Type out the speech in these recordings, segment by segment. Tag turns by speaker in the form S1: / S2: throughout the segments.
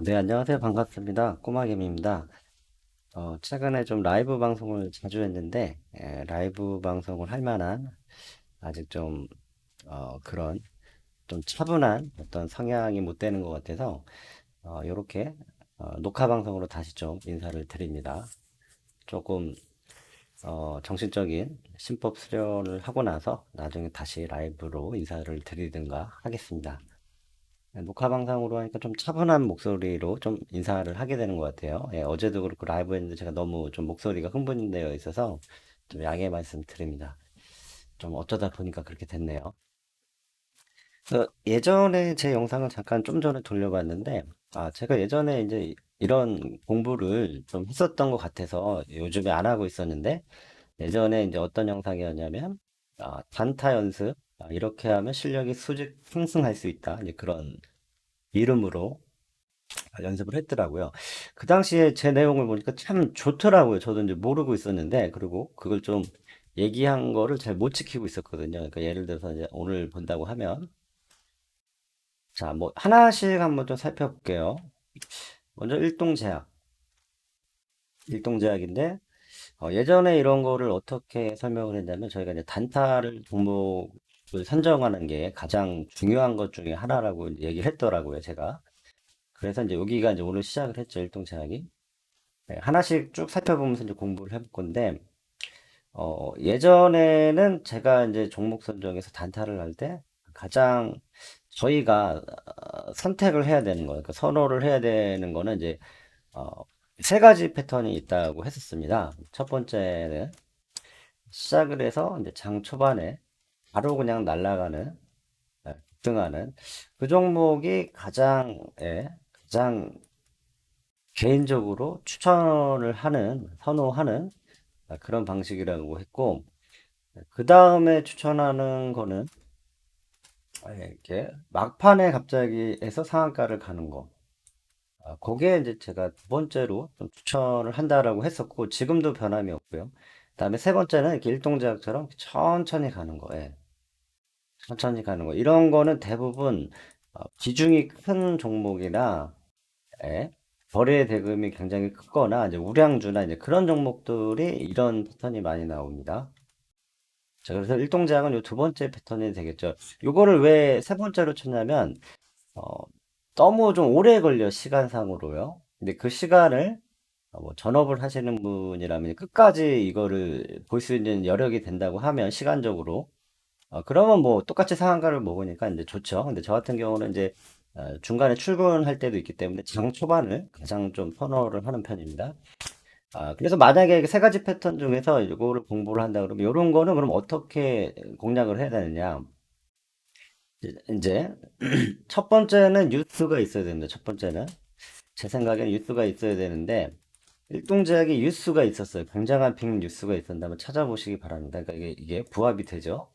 S1: 네, 안녕하세요. 반갑습니다. 꼬마개미입니다. 최근에 좀 라이브 방송을 자주 했는데, 라이브 방송을 할 만한 아직 좀, 그런 좀 차분한 어떤 성향이 못 되는 것 같아서, 요렇게, 녹화 방송으로 다시 좀 인사를 드립니다. 조금, 정신적인 심법 수련을 하고 나서 나중에 다시 라이브로 인사를 드리든가 하겠습니다. 녹화 방송으로 하니까 좀 차분한 목소리로 좀 인사를 하게 되는 것 같아요. 어제도 그렇고 라이브 했는데 제가 너무 좀 목소리가 흥분되어 있어서 좀 양해 말씀드립니다. 좀 어쩌다 보니까 그렇게 됐네요. 예전에 제 영상을 잠깐 좀 전에 돌려봤는데, 제가 예전에 이제 이런 공부를 좀 했었던 것 같아서 요즘에 안 하고 있었는데, 예전에 이제 어떤 영상이었냐면, 단타 연습, 이렇게 하면 실력이 수직 상승할 수 있다. 이제 그런 이름으로 연습을 했더라고요. 그 당시에 제 내용을 보니까 참 좋더라고요. 저도 이제 모르고 있었는데, 그리고 그걸 좀 얘기한 거를 잘 못 지키고 있었거든요. 그러니까 예를 들어서 이제 오늘 본다고 하면, 자, 뭐 하나씩 한번 좀 살펴볼게요. 먼저 일동제약. 일동제약인데, 예전에 이런 거를 어떻게 설명을 했냐면, 저희가 이제 단타를 종목을 선정하는 게 가장 중요한 것 중에 하나라고 얘기를 했더라고요, 제가. 그래서 이제 여기가 이제 오늘 시작을 했죠, 일동제약이. 네, 하나씩 쭉 살펴보면서 이제 공부를 해볼 건데, 예전에는 제가 이제 종목 선정에서 단타를 할 때 가장 저희가 선택을 해야 되는 거예요. 그러니까 선호를 해야 되는 거는 이제, 어, 세 가지 패턴이 있다고 했었습니다. 첫 번째는 시작을 해서 이제 장 초반에 바로 그냥 날아가는, 급등하는 그 종목이 가장 개인적으로 추천을 하는, 선호하는 그런 방식이라고 했고, 그 다음에 추천하는 거는 이렇게 막판에 갑자기 해서 상한가를 가는 거. 그게 이제 제가 두 번째로 좀 추천을 한다라고 했었고, 지금도 변함이 없고요. 그다음에 세 번째는 이렇게 일동제약처럼 천천히 가는 거. 예. 천천히 가는 거. 이런 거는 대부분 비중이 큰 종목이나, 예, 거래 대금이 굉장히 크거나 이제 우량주나 이제 그런 종목들이 이런 패턴이 많이 나옵니다. 자, 그래서 일동제약은 요 두 번째 패턴이 되겠죠. 요거를 왜 세 번째로 쳤냐면, 어, 너무 좀 오래 걸려, 시간상으로요. 근데 그 시간을, 뭐 전업을 하시는 분이라면 끝까지 이거를 볼 수 있는 여력이 된다고 하면, 시간적으로. 그러면 뭐 똑같이 상한가를 먹으니까 이제 좋죠. 근데 저 같은 경우는 이제, 중간에 출근할 때도 있기 때문에 장 초반을 가장 좀 선호를 하는 편입니다. 그래서 만약에 세 가지 패턴 중에서 이거를 공부를 한다 그러면 이런 거는 그럼 어떻게 공략을 해야 되느냐? 이제 첫 번째는 뉴스가 있어야 됩니다. 첫 번째는 제 생각에는 뉴스가 있어야 되는데 일동제약에 뉴스가 있었어요. 굉장한 빅 뉴스가 있었는데 한번 찾아보시기 바랍니다. 그러니까 이게 부합이 되죠.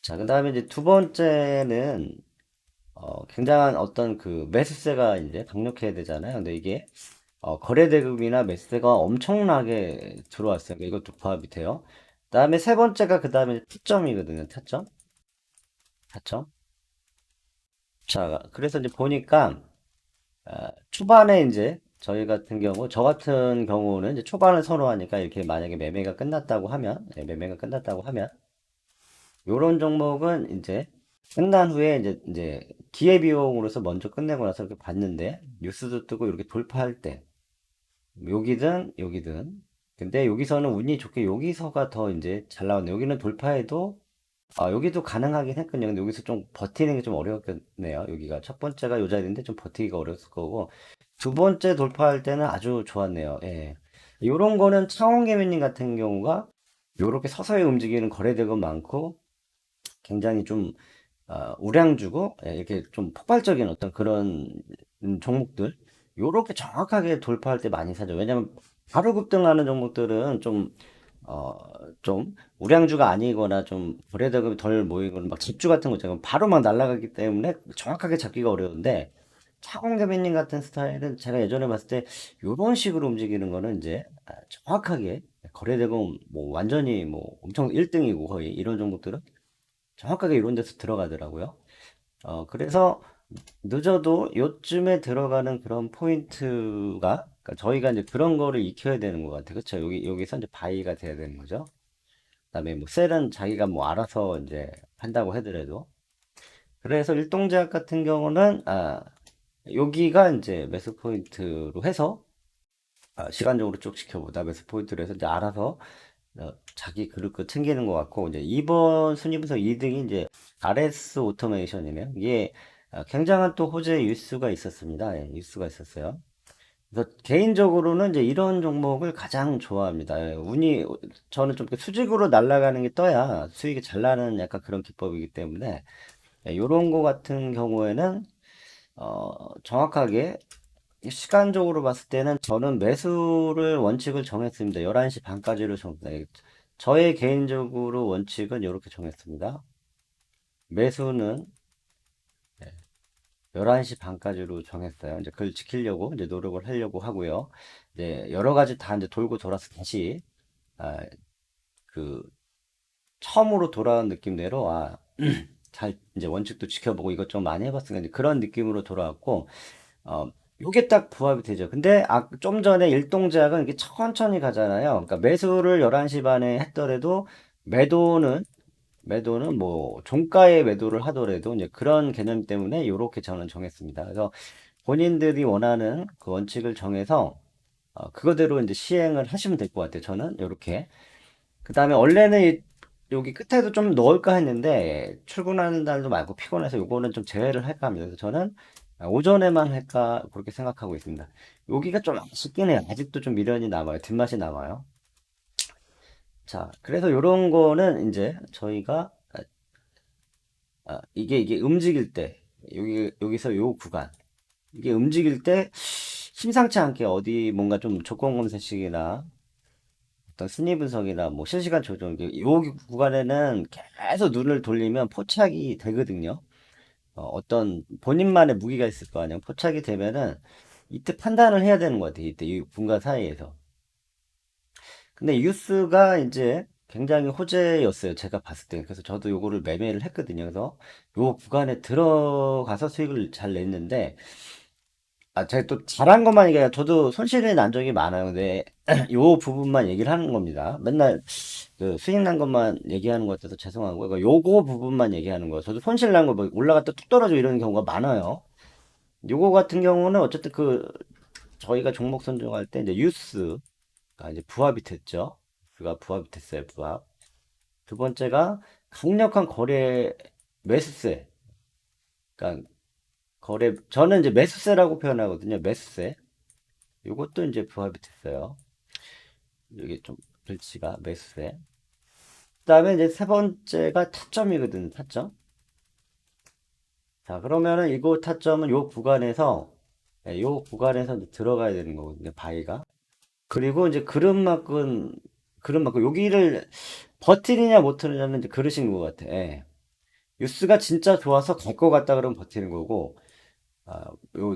S1: 자, 그 다음에 이제 두 번째는 굉장한 어떤 그 매수세가 이제 강력해야 되잖아요. 근데 이게 거래대금이나 매수세가 엄청나게 들어왔어요. 그러니까 이것도 부합이 돼요. 그다음에 세 번째가 그다음에 타점이거든요. 타점. 타점. 자, 그래서 이제 보니까 초반에 이제 저희 같은 경우, 저 같은 경우는 이제 초반을 선호하니까 이렇게 만약에 매매가 끝났다고 하면, 매매가 끝났다고 하면, 요런 종목은 이제 끝난 후에 이제 기회비용으로서 먼저 끝내고 나서 이렇게 봤는데, 뉴스도 뜨고 이렇게 돌파할 때, 여기든. 근데 여기서는 운이 좋게 여기서가 더 이제 잘 나왔네. 여기는 돌파해도, 여기도 가능하긴 했거든요. 근데 여기서 좀 버티는 게 좀 어려웠겠네요. 여기가 첫 번째가 요 자리인데 좀 버티기가 어려웠을 거고, 두 번째 돌파할 때는 아주 좋았네요. 예. 요런 거는 창원개미님 같은 경우가 요렇게 서서히 움직이는 거래대금 많고, 굉장히 좀, 우량주고, 이렇게 좀 폭발적인 어떤 그런 종목들, 요렇게 정확하게 돌파할 때 많이 사죠. 왜냐면 바로 급등하는 종목들은 어, 좀 우량주가 아니거나 좀 거래대금이 덜 모이거나 막 집주 같은 거 있잖아요. 바로 막 날아가기 때문에 정확하게 잡기가 어려운데 차공개미님 같은 스타일은 제가 예전에 봤을 때 요런 식으로 움직이는 거는 이제 정확하게 거래대금 뭐 완전히 뭐 엄청 1등이고 거의 이런 종목들은 정확하게 이런 데서 들어가더라고요. 그래서 늦어도 요쯤에 들어가는 그런 포인트가, 그러니까 저희가 이제 그런 거를 익혀야 되는 것 같아요. 그쵸? 여기서 이제 바이가 돼야 되는 거죠. 그다음에 뭐 셀은 자기가 뭐 알아서 이제 한다고 하더라도. 그래서 일동제약 같은 경우는, 여기가 이제 매수 포인트로 해서, 시간적으로 쭉 지켜보다 매수 포인트로 해서 이제 알아서 자기 그릇 거 챙기는 것 같고, 이제 이번 순위부서 2등이 이제 RS 오토메이션이네요. 이게 굉장한 또 호재 뉴스가 있었습니다. 예, 뉴스가 있었어요. 그래서 개인적으로는 이제 이런 종목을 가장 좋아합니다. 예, 저는 좀 이렇게 수직으로 날아가는 게 떠야 수익이 잘 나는 약간 그런 기법이기 때문에, 이런 거 같은 경우에는 정확하게 시간적으로 봤을 때는 저는 매수를 원칙을 정했습니다. 11시 반까지로 저의 개인적으로 원칙은 이렇게 정했습니다. 매수는 11시 반까지로 정했어요. 이제 그걸 지키려고 이제 노력을 하려고 하고요. 이제 여러 가지 다 이제 돌고 돌아서 다시 아, 그 처음으로 돌아온 느낌대로 잘 이제 원칙도 지켜보고 이것저것 많이 해봤으니까 이제 그런 느낌으로 돌아왔고, 어, 요게 딱 부합이 되죠. 근데 좀 전에 일동제약은 이게 천천히 가잖아요. 그러니까 매수를 11시 반에 했더라도 매도는 매도는 뭐 종가에 매도를 하더라도 이제 그런 개념 때문에 요렇게 저는 정했습니다. 그래서 본인들이 원하는 그 원칙을 정해서 그거대로 이제 시행을 하시면 될 것 같아요. 저는 요렇게. 그 다음에 원래는 여기 끝에도 좀 넣을까 했는데 출근하는 날도 많고 피곤해서 요거는 좀 제외를 할까 합니다. 그래서 저는 오전에만 할까 그렇게 생각하고 있습니다. 여기가 좀 아쉽긴 해요. 아직도 좀 미련이 남아요. 뒷맛이 남아요. 자, 그래서 요런 거는 이제 저희가 이게 움직일 때 여기서 요 구간 이게 움직일 때 심상치 않게 어디 뭔가 좀 조건 검색식이나 어떤 순위 분석이나 뭐 실시간 조정, 요 구간에는 계속 눈을 돌리면 포착이 되거든요. 어떤 본인만의 무기가 있을 거 아니에요. 포착이 되면은 이때 판단을 해야 되는 것 같아요. 이때 이 분간 사이에서. 근데 뉴스가 이제 굉장히 호재였어요. 제가 봤을 때. 그래서 저도 요거를 매매를 했거든요. 그래서 요 구간에 들어가서 수익을 잘 냈는데, 제가 또 잘한 것만 얘기해요. 저도 손실이 난 적이 많아요. 근데 요 부분만 얘기를 하는 겁니다. 맨날 그 수익 난 것만 얘기하는 것 같아서 죄송하고요. 요거 부분만 얘기하는 거예요. 저도 손실 난 거 뭐 올라갔다 뚝 떨어지고 이런 경우가 많아요. 요거 같은 경우는 어쨌든 저희가 종목 선정할 때 이제 유스가 이제 부합이 됐죠. 그가 부합이 됐어요. 부합. 두 번째가 강력한 거래 매수세. 그러니까 저는 이제 매수세라고 표현하거든요. 매수세. 요것도 이제 부합이 됐어요. 이게 좀 글씨가 매수세. 그다음에 이제 세 번째가 타점이거든요. 타점. 자, 그러면은 이거 타점은 요 구간에서 요 구간에서 이제 들어가야 되는 거거든요. 바위가. 그리고 이제 그릇만큼 여기를 버티느냐 못 버티느냐는 이제 그릇인 것 같아. 예. 뉴스가 진짜 좋아서 갈 것 같다 그러면 버티는 거고,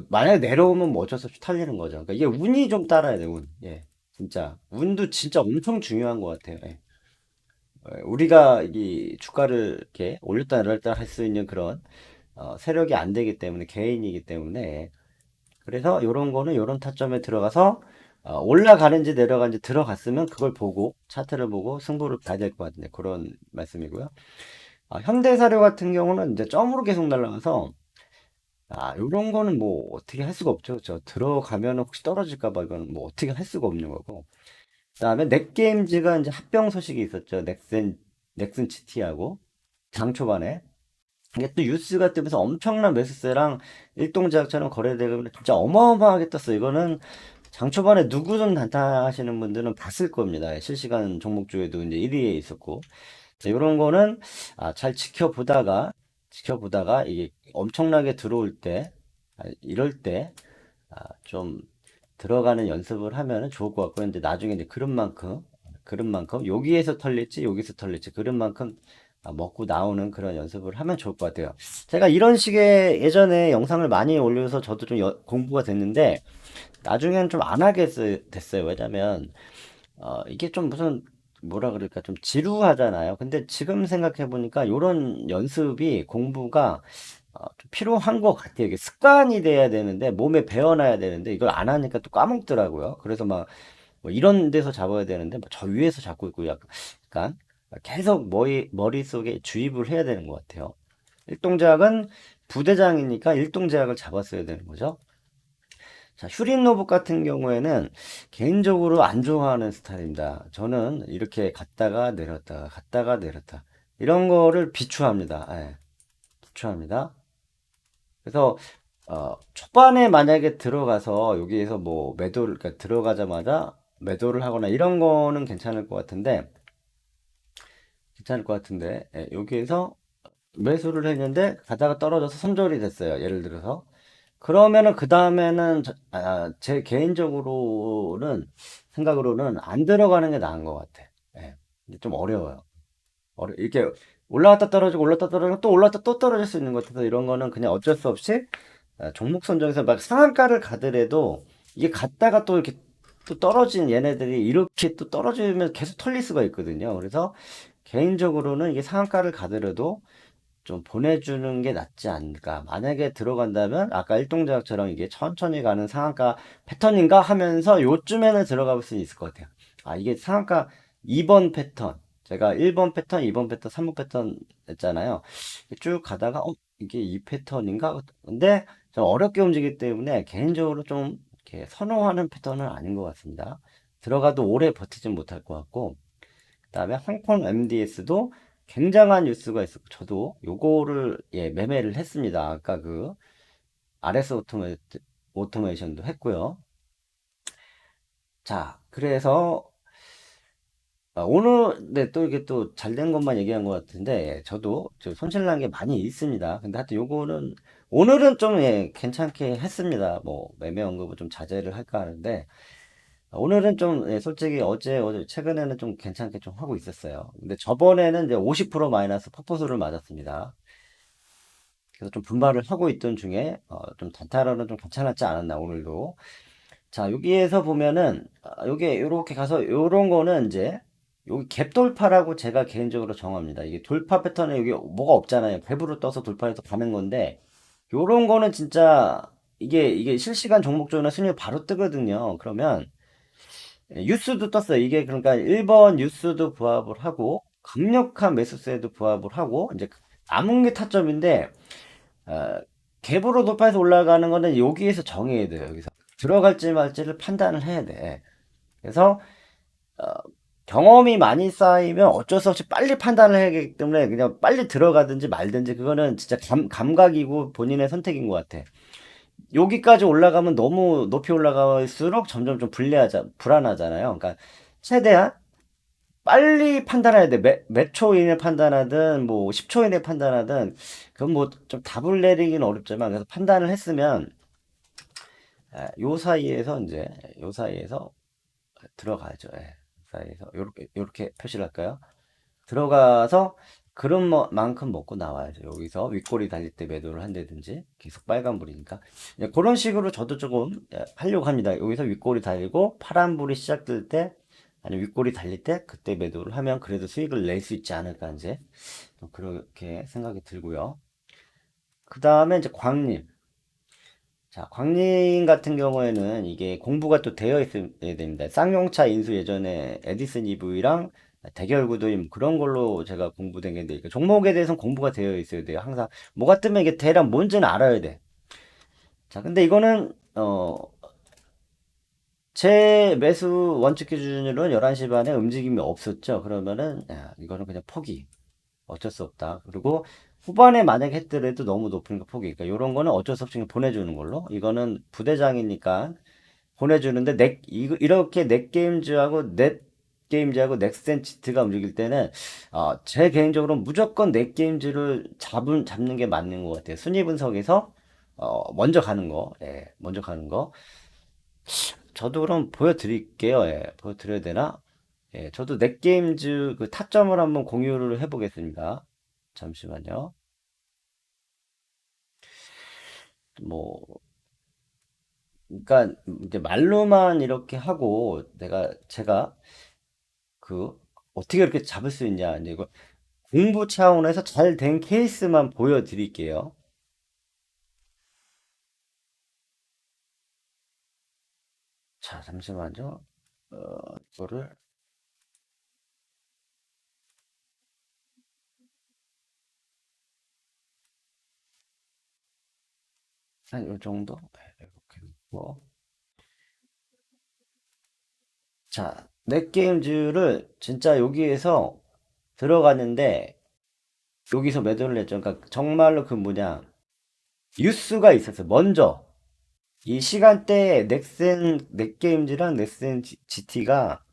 S1: 만약에 내려오면 뭐 어쩔 수 없이 털리는 거죠. 그러니까 이게 운이 좀 따라야 돼, 운. 예. 진짜. 운도 진짜 엄청 중요한 것 같아요. 예. 우리가 이 주가를 이렇게 올렸다 내렸다 할 수 있는 그런 세력이 안 되기 때문에 개인이기 때문에 그래서 요런 거는 요런 타점에 들어가서 올라가는지 내려가는지 들어갔으면 그걸 보고 차트를 보고 승부를 봐야 될 것 같은데 그런 말씀이고요. 현대사료 같은 경우는 이제 점으로 계속 날아가서 요런 거는 뭐 어떻게 할 수가 없죠. 저 들어가면 혹시 떨어질까 봐 이건 뭐 어떻게 할 수가 없는 거고. 그다음에 넥게임즈가 이제 합병 소식이 있었죠. 넥슨 GT하고 장 초반에 이게 또 뉴스가 뜨면서 엄청난 매수세랑 일동제약처럼 거래대금이 진짜 어마어마하게 떴어. 이거는 장 초반에 누구든 단타하시는 분들은 봤을 겁니다. 실시간 종목주에도 이제 1위에 있었고 이런 거는 잘 지켜보다가 이게 엄청나게 들어올 때 이럴 때 좀 들어가는 연습을 하면은 좋을 것 같고요. 이제 나중에 이제 그릇만큼 여기에서 털릴지 여기서 털릴지 그릇만큼 먹고 나오는 그런 연습을 하면 좋을 것 같아요. 제가 이런 식의 예전에 영상을 많이 올려서 저도 좀 공부가 됐는데 나중에는 좀 안 하게 됐어요. 왜냐면 이게 좀 무슨 뭐라 그럴까 좀 지루하잖아요. 근데 지금 생각해 보니까 이런 연습이 공부가 좀 필요한 것 같아요. 이게 습관이 돼야 되는데, 몸에 배어나야 되는데, 이걸 안 하니까 또 까먹더라고요. 그래서 막, 뭐 이런 데서 잡아야 되는데, 뭐저 위에서 잡고 있고, 약간 계속 머릿속에 주입을 해야 되는 것 같아요. 일동작은 부대장이니까 일동작을 잡았어야 되는 거죠. 자, 휴린 로봇 같은 경우에는 개인적으로 안 좋아하는 스타일입니다. 저는 이렇게 갔다가 내렸다가 갔다가 내렸다. 이런 거를 비추합니다. 예, 비추합니다. 그래서 초반에 만약에 들어가서 여기에서 뭐 매도를 그러니까 들어가자마자 매도를 하거나 이런 거는 괜찮을 것 같은데 여기에서 매수를 했는데 가다가 떨어져서 손절이 됐어요. 예를 들어서 그러면은 그 다음에는 제 개인적으로는 생각으로는 안 들어가는 게 나은 것 같아. 예. 이게 좀 어려워요. 이렇게 올라갔다 떨어지고 올랐다 떨어지고 또 올랐다 또 떨어질 수 있는 것 같아서 이런 거는 그냥 어쩔 수 없이 종목 선정에서 막 상한가를 가더라도 이게 갔다가 또 이렇게 또 떨어진 얘네들이 이렇게 또 떨어지면 계속 털릴 수가 있거든요. 그래서 개인적으로는 이게 상한가를 가더라도 좀 보내주는 게 낫지 않을까. 만약에 들어간다면 아까 일동작처럼 이게 천천히 가는 상한가 패턴인가 하면서 요쯤에는 들어가 볼 수 있을 것 같아요. 이게 상한가 2번 패턴. 제가 1번 패턴, 2번 패턴, 3번 패턴 했잖아요. 쭉 가다가 이게 이 패턴인가? 근데 좀 어렵게 움직이기 때문에 개인적으로 좀 이렇게 선호하는 패턴은 아닌 것 같습니다. 들어가도 오래 버티진 못할 것 같고 그다음에 홍콩 MDS도 굉장한 뉴스가 있었고 저도 요거를 매매를 했습니다. 아까 그 RS 오토메이션도 했고요. 자, 그래서 오늘 네, 또 이게 또 잘 된 것만 얘기한 것 같은데 저도 저 손실난 게 많이 있습니다. 근데 하여튼 요거는 오늘은 좀 괜찮게 했습니다. 뭐 매매 언급은 좀 자제를 할까 하는데 오늘은 좀 솔직히 어제 최근에는 좀 괜찮게 좀 하고 있었어요. 근데 저번에는 이제 50% 마이너스 퍼포수를 맞았습니다. 그래서 좀 분발을 하고 있던 중에 좀 단타로는 좀 괜찮았지 않았나 오늘도. 자, 여기에서 보면은 요게 요렇게 가서 요런 거는 이제 여기 갭 돌파라고 제가 개인적으로 정합니다. 이게 돌파 패턴에 여기 뭐가 없잖아요. 갭으로 떠서 돌파해서 가는 건데 요런 거는 진짜 이게 실시간 종목 조회나 순위 바로 뜨거든요. 그러면 뉴스도 떴어요. 이게 그러니까 1번 뉴스도 부합을 하고 강력한 매수세도 부합을 하고 이제 암흑리 타점인데 어, 갭으로 높아서 올라가는 거는 여기에서 정해야 돼요. 여기서 들어갈지 말지를 판단을 해야 돼. 그래서 어, 경험이 많이 쌓이면 어쩔 수 없이 빨리 판단을 해야 하기 때문에 그냥 빨리 들어가든지 말든지 그거는 진짜 감각이고 본인의 선택인 것 같아. 여기까지 올라가면 너무 높이 올라갈수록 점점 좀 불안하잖아요. 그러니까 최대한 빨리 판단해야 돼. 몇 초 이내 판단하든 뭐 10초 이내 판단하든 그건 뭐 좀 답을 내리기는 어렵지만 그래서 판단을 했으면 요 사이에서 이제 요 사이에서 들어가죠. 요 사이에서 요렇게 표시를 할까요? 들어가서 그런 만큼 먹고 나와야죠. 여기서 윗꼬리 달릴 때 매도를 한다든지 계속 빨간불이니까 그런 식으로 저도 조금 하려고 합니다. 여기서 윗꼬리 달리고 파란불이 시작될 때 아니 윗꼬리 달릴 때 그때 매도를 하면 그래도 수익을 낼 수 있지 않을까 이제 좀 그렇게 생각이 들고요. 그 다음에 이제 광림. 자, 광림 같은 경우에는 이게 공부가 또 되어 있어야 됩니다. 쌍용차 인수 예전에 에디슨 EV랑 대결 구도임 그런 걸로 제가 공부된 게 있는데 종목에 대해서는 공부가 되어 있어야 돼요. 항상 뭐가 뜨면 이게 대략 뭔지는 알아야 돼. 자, 근데 이거는 제 매수 원칙 기준으로는 11시 반에 움직임이 없었죠. 그러면은 이거는 그냥 포기. 어쩔 수 없다. 그리고 후반에 만약에 했더라도 너무 높은 거 포기. 그러니까 이런 거는 어쩔 수 없이 그냥 보내주는 걸로. 이거는 부대장이니까 보내주는데 이렇게 넷게임즈하고 넥센치트가 움직일 때는 제 개인적으로 무조건 넷게임즈를 잡는 게 맞는 것 같아요. 순위 분석에서 먼저 가는 거, 먼저 가는 거. 저도 그럼 보여드릴게요. 보여드려야 되나? 저도 넷게임즈 그 타점을 한번 공유를 해보겠습니다. 잠시만요. 뭐, 그러니까 이제 말로만 이렇게 하고 제가 그 어떻게 이렇게 잡을 수 있냐 이제 이거 공부 차원에서 잘 된 케이스만 보여드릴게요. 자, 잠시만요. 어, 이거를 한 요 정도? 네, 이렇게 놓고. 자, 넷게임즈를 진짜 여기에서 들어갔는데, 여기서 매도를 했죠. 그러니까 정말로 그 뭐냐, 뉴스가 있었어요. 먼저. 이 시간대에 넷게임즈랑 넥센 GT가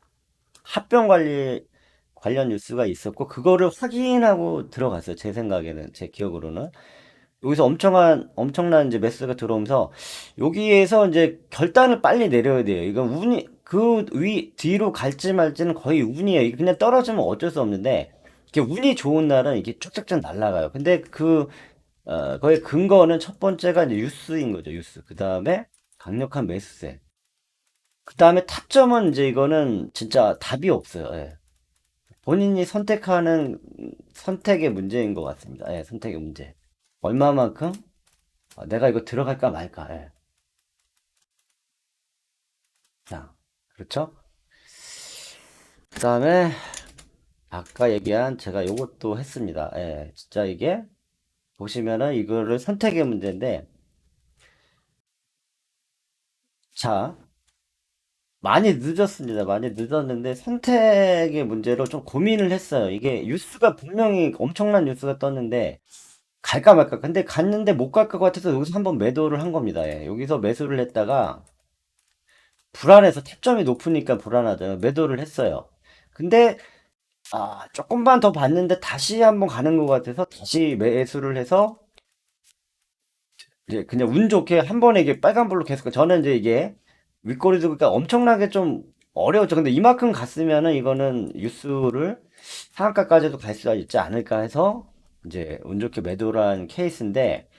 S1: 합병 관련 뉴스가 있었고, 그거를 확인하고 들어갔어요. 제 생각에는, 제 기억으로는. 여기서 엄청난 이제 매수가 들어오면서, 여기에서 이제 결단을 빨리 내려야 돼요. 이건 운이, 뒤로 갈지 말지는 거의 운이에요. 이게 그냥 떨어지면 어쩔 수 없는데, 이게 운이 좋은 날은 이게 쭉쭉쭉 날아가요. 근데 거의 근거는 첫 번째가 이제 뉴스인 거죠, 뉴스. 그 다음에 강력한 매수세. 그 다음에 타점은 이제 이거는 진짜 답이 없어요. 예. 본인이 선택하는 선택의 문제인 것 같습니다. 예, 선택의 문제. 얼마만큼? 내가 이거 들어갈까 말까. 예. 자, 그렇죠? 그 다음에 아까 얘기한 제가 요것도 했습니다. 예, 진짜 이게 보시면은 이거를 선택의 문제인데, 자, 많이 늦었습니다. 많이 늦었는데 선택의 문제로 좀 고민을 했어요. 이게 뉴스가 분명히 엄청난 뉴스가 떴는데 갈까 말까. 근데 갔는데 못 갈 것 같아서 여기서 한번 매도를 한 겁니다. 예. 여기서 매수를 했다가 불안해서 타점이 높으니까 불안하잖아요. 매도를 했어요. 근데 조금만 더 봤는데 다시 한번 가는 것 같아서 다시 매수를 해서 이제 그냥 운 좋게 한 번에 이게 빨간불로 계속 저는 이제 이게 윗꼬리도 그러니까 엄청나게 좀 어려웠죠. 근데 이만큼 갔으면은 이거는 뉴스를 상한가까지도 갈 수 있지 않을까 해서 이제 운 좋게 매도를 한 케이스인데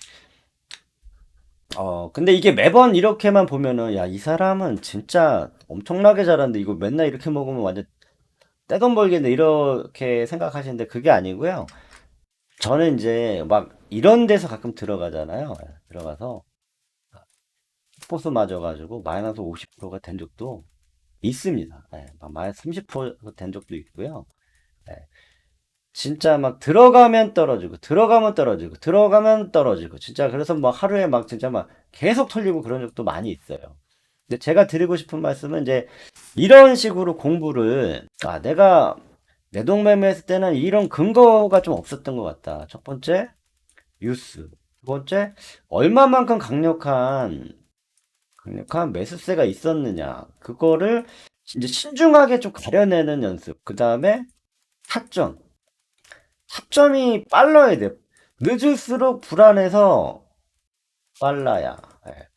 S1: 근데 이게 매번 이렇게만 보면은 야, 이 사람은 진짜 엄청나게 잘하는데 이거 맨날 이렇게 먹으면 완전 떼돈 벌겠네 이렇게 생각하시는데 그게 아니고요. 저는 이제 막 이런 데서 가끔 들어가잖아요. 들어가서 포스 맞아가지고 마이너스 50%가 된 적도 있습니다. 예, 막 마이너스 30%된 적도 있고요. 예, 진짜 막 들어가면 떨어지고, 들어가면 떨어지고, 들어가면 떨어지고, 진짜 그래서 뭐 하루에 막 진짜 막 계속 털리고 그런 적도 많이 있어요. 근데 제가 드리고 싶은 말씀은 이제 이런 식으로 공부를, 내가 내동매매 했을 때는 이런 근거가 좀 없었던 것 같다. 첫 번째, 뉴스. 두 번째, 얼마만큼 강력한 매수세가 있었느냐. 그거를 이제 신중하게 좀 가려내는 연습. 그 다음에 타점. 타점이 빨라야 돼. 늦을수록 불안해서 빨라야. 예.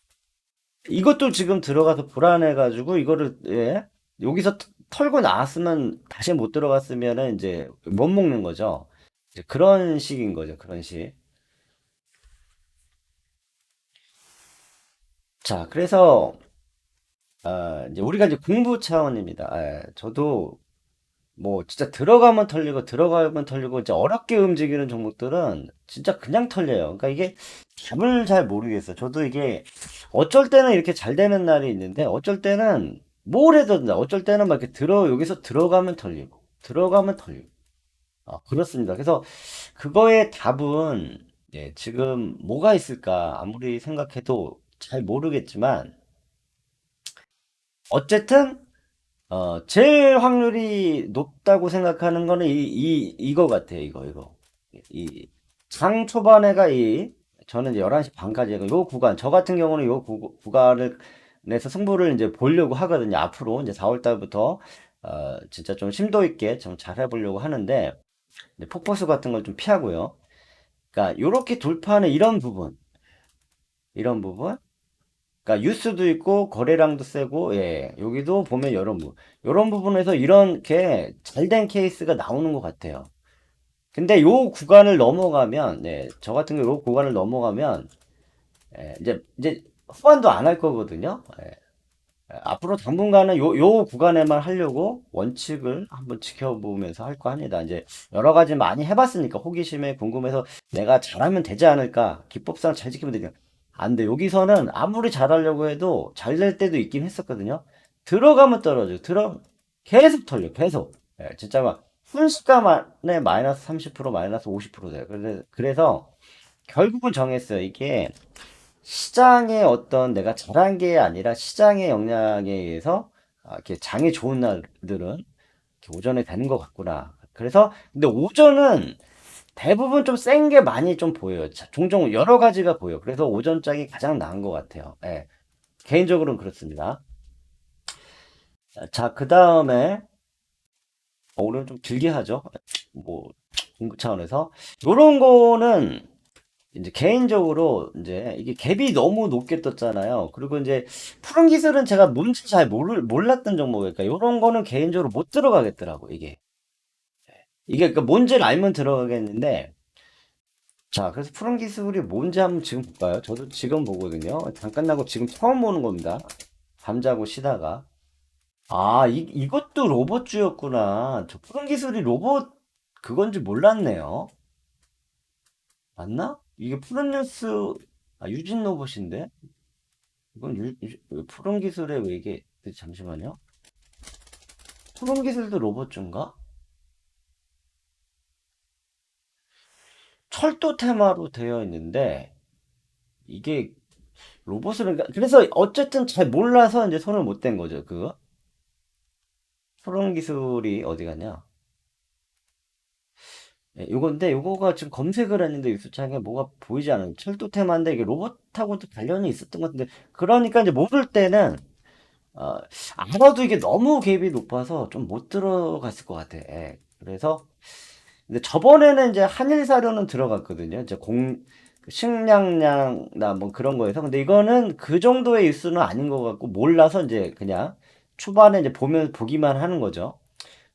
S1: 이것도 지금 들어가서 불안해가지고 이거를 예? 여기서 털고 나왔으면 다시 못 들어갔으면은 이제 못 먹는 거죠. 이제 그런 식인 거죠. 그런 식. 자, 그래서 이제 우리가 이제 공부 차원입니다. 저도 뭐 진짜 들어가면 털리고 이제 어렵게 움직이는 종목들은 진짜 그냥 털려요. 그러니까 이게 답을 잘 모르겠어요. 저도 이게 어쩔 때는 이렇게 잘 되는 날이 있는데 어쩔 때는 뭘 해도 된다. 어쩔 때는 막 이렇게 여기서 들어가면 털리고 들어가면 털리고 그렇습니다. 그래서 그거의 답은 지금 뭐가 있을까 아무리 생각해도 잘 모르겠지만 어쨌든 제일 확률이 높다고 생각하는 거는 이거 같아요. 이거. 장 초반에가 저는 이제 11시 반까지 요 구간, 저 같은 경우는 요 구간을 내서 승부를 이제 보려고 하거든요. 앞으로 이제 4월 달부터, 진짜 좀 심도 있게 좀 잘 해보려고 하는데, 이제 폭포수 같은 걸 좀 피하고요. 그러니까 요렇게 돌파하는 이런 부분, 그러니까 뉴스도 있고 거래량도 세고 여기도 보면 이런 부분에서 이렇게 잘된 케이스가 나오는 것 같아요. 근데 요 구간을 넘어가면 저 같은 경우 요 구간을 넘어가면 이제 후반도 안 할 거거든요. 앞으로 당분간은 요 구간에만 하려고 원칙을 한번 지켜보면서 할 거 합니다. 이제 여러 가지 많이 해봤으니까 호기심에 궁금해서 내가 잘하면 되지 않을까, 기법상 잘 지키면 되냐. 안 돼. 여기서는 아무리 잘하려고 해도 잘 될 때도 있긴 했었거든요. 들어가면 떨어져. 계속 털려. 계속. 예, 진짜 막 순식간에 마이너스 30% 마이너스 50% 돼요. 그래서 결국은 정했어요. 이게 시장의 어떤 내가 잘한 게 아니라 시장의 영향에 의해서 이렇게 장이 좋은 날들은 이렇게 오전에 되는 것 같구나. 그래서 근데 오전은 대부분 좀 센 게 많이 좀 보여요. 종종 여러 가지가 보여. 그래서 오전장이 가장 나은 것 같아요. 예, 개인적으로는 그렇습니다. 자, 그 다음에 오늘 좀 길게 하죠. 뭐 공부 차원에서 요런 거는 이제 개인적으로 이제 이게 갭이 너무 높게 떴잖아요. 그리고 이제 푸른 기술은 제가 뭔지 잘 몰랐던 종목이니까 요런 거는 개인적으로 못 들어가겠더라고 이게. 이게 그 뭔지를 알면 들어가겠는데 자, 그래서 푸른 기술이 뭔지 한번 지금 볼까요? 저도 지금 보거든요. 잠깐 나고 지금 처음 보는 겁니다. 잠자고 쉬다가. 아, 이것도 로봇주였구나. 저 푸른 기술이 로봇 그건지 몰랐네요. 맞나? 이게 푸른 뉴스, 유진 로봇인데? 이건 푸른 기술에 왜 이게, 잠시만요. 푸른 기술도 로봇주인가? 철도 테마로 되어 있는데, 이게 로봇을, 그래서 어쨌든 잘 몰라서 이제 손을 못 댄 거죠, 그거. 푸른 기술이 어디 갔냐? 예, 요건데, 요거가 지금 검색을 했는데 유수창에 뭐가 보이지 않아요. 철도 테마인데, 이게 로봇하고도 관련이 있었던 것 같은데, 그러니까 이제 모를 때는, 어, 알아도 이게 너무 갭이 높아서 좀 못 들어갔을 것 같아. 예. 그래서, 근데 저번에는 이제 한일사료는 들어갔거든요. 이제 그 식량량나 뭐 그런 거에서. 근데 이거는 그 정도의 일수는 아닌 것 같고, 몰라서 이제 그냥 초반에 이제 보기만 하는 거죠.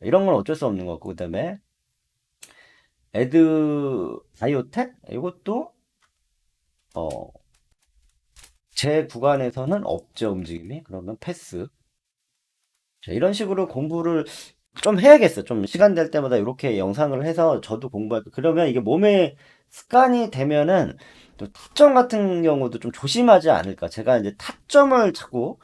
S1: 이런 건 어쩔 수 없는 것 같고, 그 다음에, 에드 바이오텍? 이것도, 어, 제 구간에서는 없죠, 움직임이. 그러면 패스. 자, 이런 식으로 공부를 좀 해야겠어. 좀 시간 될 때마다 이렇게 영상을 해서 저도 공부할 거. 그러면 이게 몸에 습관이 되면은 또 타점 같은 경우도 좀 조심하지 않을까. 제가 이제 타점을 자꾸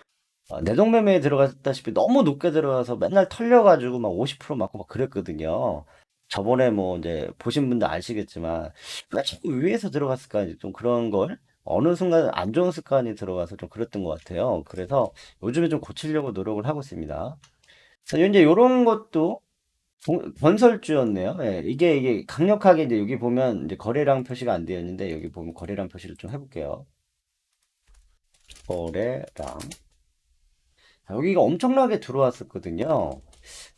S1: 내동매매에 들어갔다시피 너무 높게 들어가서 맨날 털려가지고 막 50% 맞고 막 그랬거든요. 저번에 뭐 이제 보신 분들 아시겠지만 왜 자꾸 위에서 들어갔을까 이제 좀 그런 걸 어느 순간 안 좋은 습관이 들어가서 좀 그랬던 것 같아요. 그래서 요즘에 좀 고치려고 노력을 하고 있습니다. 자, 이제 요런 것도 건설주였네요. 예, 이게 강력하게 이제 여기 보면 이제 거래량 표시가 안 되어 있는데 여기 보면 거래량 표시를 좀 해볼게요. 거래량. 자, 여기가 엄청나게 들어왔었거든요.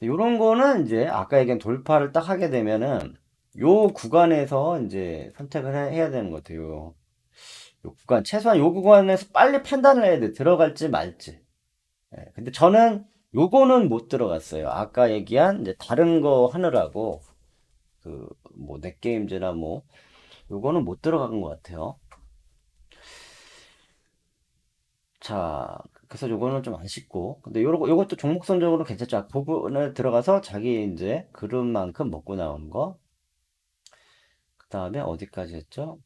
S1: 요런 거는 이제 아까 얘기한 돌파를 딱 하게 되면은 요 구간에서 이제 선택을 해야 되는 것 같아요. 요 구간, 최소한 요 구간에서 빨리 판단을 해야 돼. 들어갈지 말지. 예, 근데 저는 요거는 못 들어갔어요. 아까 얘기한 이제 다른 거 하느라고 그 뭐 넷게임즈나 뭐 요거는 못 들어간 것 같아요. 자, 그래서 요거는 좀 아쉽고 근데 요것도 종목선적으로 괜찮죠. 부분을 들어가서 자기 이제 그릇만큼 먹고 나오는 거. 그 다음에 어디까지 했죠?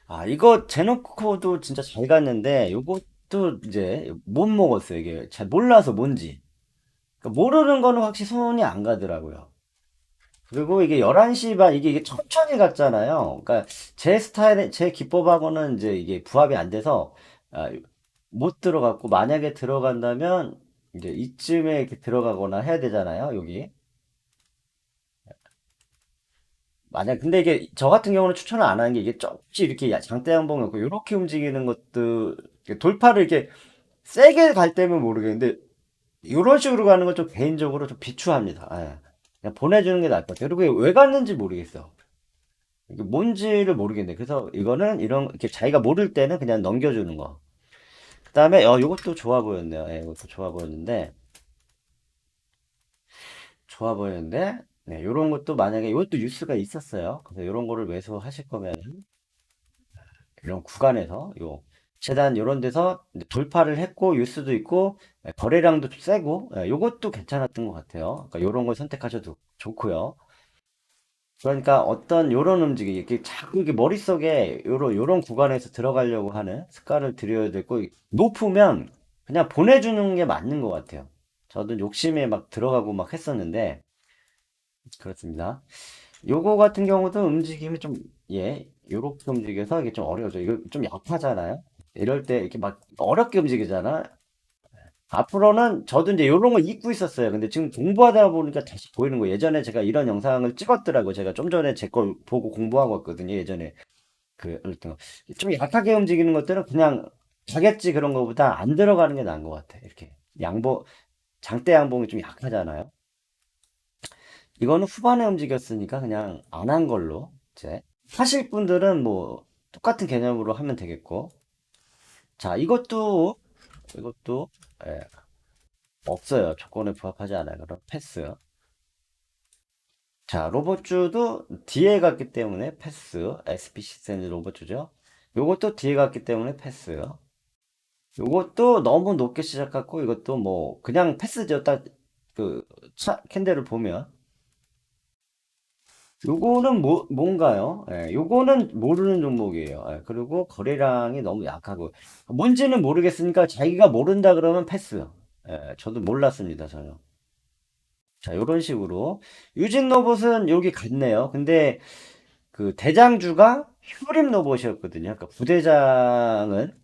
S1: 아, 이거 제노코도 진짜 잘 갔는데 요것도 이제 못 먹었어요. 이게 잘 몰라서 뭔지. 그러니까 모르는 거는 확실히 손이 안 가더라고요. 그리고 이게 11시 반, 이게 천천히 갔잖아요. 그러니까 제 스타일에, 제 기법하고는 이제 이게 부합이 안 돼서, 아, 못 들어갔고, 만약에 들어간다면, 이제 이쯤에 이렇게 들어가거나 해야 되잖아요, 여기. 근데 이게, 저 같은 경우는 추천을 안 하는 게 이게 조금씩 이렇게 장대 양봉이 없고, 이렇게 움직이는 것도, 이렇게 돌파를 이렇게 세게 갈 때면 모르겠는데, 이런 식으로 가는 건 좀 개인적으로 좀 비추합니다. 예. 그냥 보내주는 게 나을 것 같아요. 그리고 왜 갔는지 모르겠어. 이게 뭔지를 모르겠네. 그래서 이거는 이렇게 자기가 모를 때는 그냥 넘겨주는 거. 그 다음에, 요것도 좋아 보였네요. 예, 이것도 좋아 보였는데, 네, 요런 것도 만약에, 이것도 뉴스가 있었어요. 그래서 요런 거를 매수하실 거면, 이런 구간에서, 재단 요런 데서 이제 돌파를 했고, 뉴스도 있고, 거래량도 좀 세고, 요것도 괜찮았던 것 같아요. 그러니까 요런 걸 선택하셔도 좋고요. 그러니까 어떤 요런 움직임, 이렇게 자꾸 이게 머릿속에 요런 구간에서 들어가려고 하는 습관을 들여야 되고, 높으면 그냥 보내주는 게 맞는 것 같아요. 저도 욕심에 막 들어가고 막 했었는데, 그렇습니다. 요거 같은 경우도 움직임이 좀, 예, 요렇게 움직여서 이게 좀 어려워져. 이거 좀 약하잖아요? 이럴 때 이렇게 막 어렵게 움직이잖아? 앞으로는 저도 이제 요런 거 잊고 있었어요. 근데 지금 공부하다 보니까 다시 보이는 거예요. 예전에 제가 이런 영상을 찍었더라고요. 제가 좀 전에 제 걸 보고 공부하고 왔거든요. 예전에. 어떤 거. 좀 약하게 움직이는 것들은 그냥 자겠지 그런 거보다 안 들어가는 게 나은 것 같아. 이렇게. 장대 양봉이 좀 약하잖아요. 이거는 후반에 움직였으니까 그냥 안 한 걸로 이제 하실 분들은 뭐 똑같은 개념으로 하면 되겠고. 자, 이것도 예, 없어요. 조건에 부합하지 않아요. 그럼 패스. 자, 로봇주도 뒤에 갔기 때문에 패스. SPC 센 로봇주죠. 요것도 뒤에 갔기 때문에 패스. 요것도 너무 높게 시작했고 이것도 뭐 그냥 패스죠. 딱 그 캔들을 보면 요거는 뭔가요? 예, 요거는 모르는 종목이에요. 예, 그리고 거래량이 너무 약하고 뭔지는 모르겠으니까 자기가 모른다 그러면 패스. 예, 저도 몰랐습니다, 전혀. 자, 요런 식으로 유진 로봇은 여기 갔네요. 근데 그 대장주가 휴림 로봇이었거든요. 그러니까 부대장은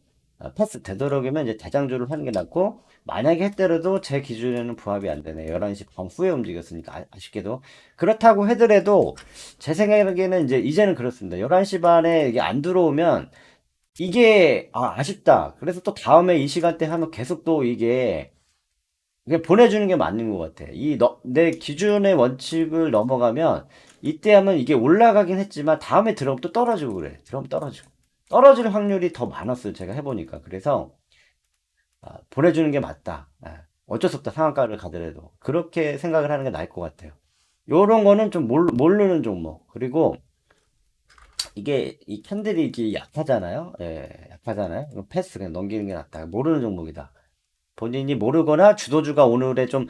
S1: 패스 되도록이면 이제 대장주를 하는 게 낫고 만약에 했더라도 제 기준에는 부합이 안 되네. 11시 반 후에 움직였으니까 아쉽게도 그렇다고 하더라도 제 생각에는 이제는 그렇습니다. 11시 반에 이게 안 들어오면 이게 아쉽다. 그래서 또 다음에 이 시간대 하면 계속 또 이게 그냥 보내주는 게 맞는 것 같아. 내 기준의 원칙을 넘어가면 이때 하면 이게 올라가긴 했지만 다음에 들어오면 또 떨어지고 그래. 들어오면 떨어지고. 떨어질 확률이 더 많았어요. 제가 해보니까. 그래서 보내주는 게 맞다. 어쩔 수 없다. 상한가를 가더라도. 그렇게 생각을 하는 게 나을 것 같아요. 요런 거는 좀 모르는 종목. 그리고 이게 이 캔들이 이게 약하잖아요. 예, 약하잖아요. 이거 패스 그냥 넘기는 게 낫다. 모르는 종목이다. 본인이 모르거나 주도주가 오늘의 좀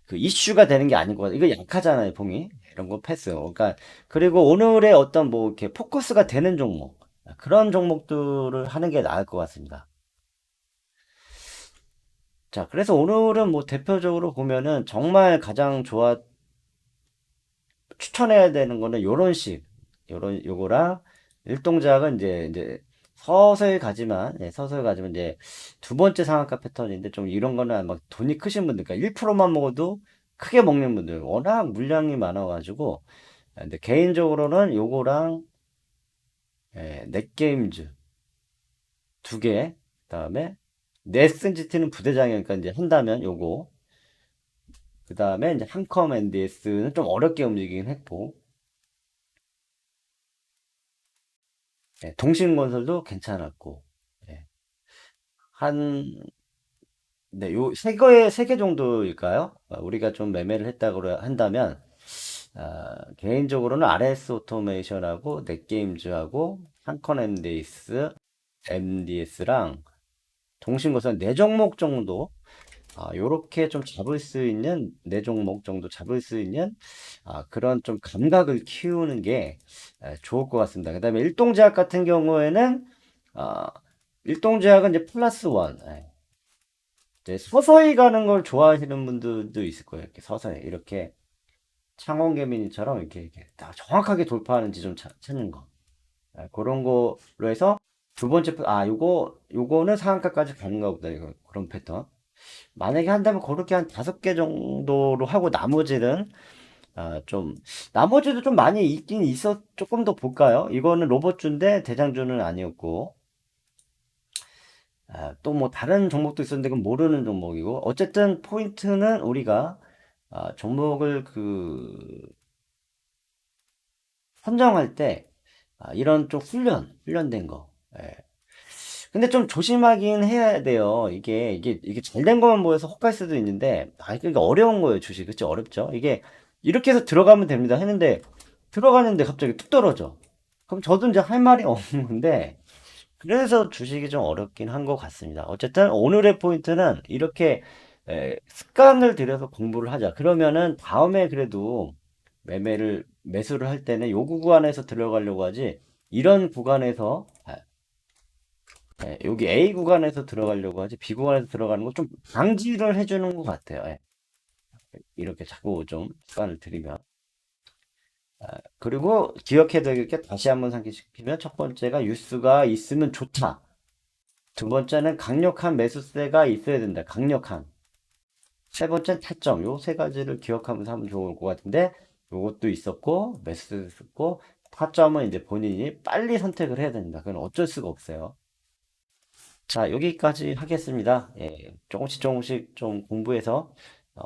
S1: 그 이슈가 되는 게 아닌 것 같아요. 이거 약하잖아요, 봉이. 이런 거 패스. 그러니까, 그리고 오늘의 어떤 뭐 이렇게 포커스가 되는 종목. 그런 종목들을 하는 게 나을 것 같습니다. 자, 그래서 오늘은 뭐 대표적으로 보면은 정말 가장 추천해야 되는 거는 요거랑 일동작은 이제 서서히 가지만 이제 두 번째 상한가 패턴인데 좀 이런 거는 막 돈이 크신 분들, 그러니까 1%만 먹어도 크게 먹는 분들, 워낙 물량이 많아가지고, 근데 개인적으로는 요거랑, 넷게임즈 두 개, 그다음에 네슨지티는 부대장이니까 이제 한다면 요거, 그다음에 이제 한컴 NDS는 좀 어렵게 움직이긴 했고, 동신건설도 괜찮았고, 예. 한, 네, 요 세 개 정도일까요? 우리가 좀 매매를 했다고 한다면, 개인적으로는 RS 오토메이션하고 넷게임즈하고 한컨 MDS랑 동신건설 네 종목 정도, 요렇게 좀 잡을 수 있는 네 종목 정도 잡을 수 있는 그런 좀 감각을 키우는 게 좋을 것 같습니다. 그다음에 일동제약 같은 경우에는 아, 일동제약은 이제 플러스 원. 이제 서서히 가는 걸 좋아하시는 분들도 있을 거예요. 이렇게 서서히 이렇게 창원개미니처럼 이렇게 딱 정확하게 돌파하는 지점 찾는 거. 그런 거로 해서 두 번째 요거는 상한가까지 가는가 보다. 이거 그런 패턴. 만약에 한다면 그렇게 한 다섯 개 정도로 하고 나머지는 나머지도 좀 많이 있긴 있어. 조금 더 볼까요? 이거는 로봇주인데 대장주는 아니었고, 또 뭐 다른 종목도 있었는데 그건 모르는 종목이고, 어쨌든 포인트는 우리가 종목을 선정할 때 이런 좀 훈련된 거. 예. 근데 좀 조심하긴 해야 돼요. 이게 잘 된 것만 보여서 혹할 수도 있는데, 그러니까 어려운 거예요, 주식. 그치? 어렵죠? 이게, 이렇게 해서 들어가면 됩니다. 했는데, 들어가는데 갑자기 뚝 떨어져. 그럼 저도 이제 할 말이 없는데, 그래서 주식이 좀 어렵긴 한 것 같습니다. 어쨌든 오늘의 포인트는 이렇게 습관을 들여서 공부를 하자. 그러면은 다음에 그래도 매수를 할 때는 요 구간에서 들어가려고 하지, 이런 구간에서 여기 A 구간에서 들어가려고 하지 B 구간에서 들어가는 거 좀 방지를 해주는 것 같아요. 이렇게 자꾸 좀 습관을 들이면. 그리고 기억해야 될 게 다시 한번 상기시키면 첫 번째가 뉴스가 있으면 좋다. 두 번째는 강력한 매수세가 있어야 된다. 강력한. 세 번째는 타점. 요 세 가지를 기억하면서 하면 좋을 것 같은데 요것도 있었고 매수세도 있었고 타점은 이제 본인이 빨리 선택을 해야 된다. 그건 어쩔 수가 없어요. 자, 여기까지 하겠습니다. 조금씩 조금씩 좀 공부해서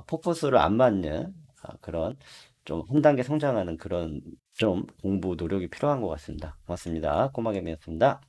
S1: 포커스를 안 맞는 그런 좀 한 단계 성장하는 그런 좀 공부 노력이 필요한 것 같습니다. 고맙습니다. 꼬마개미였습니다.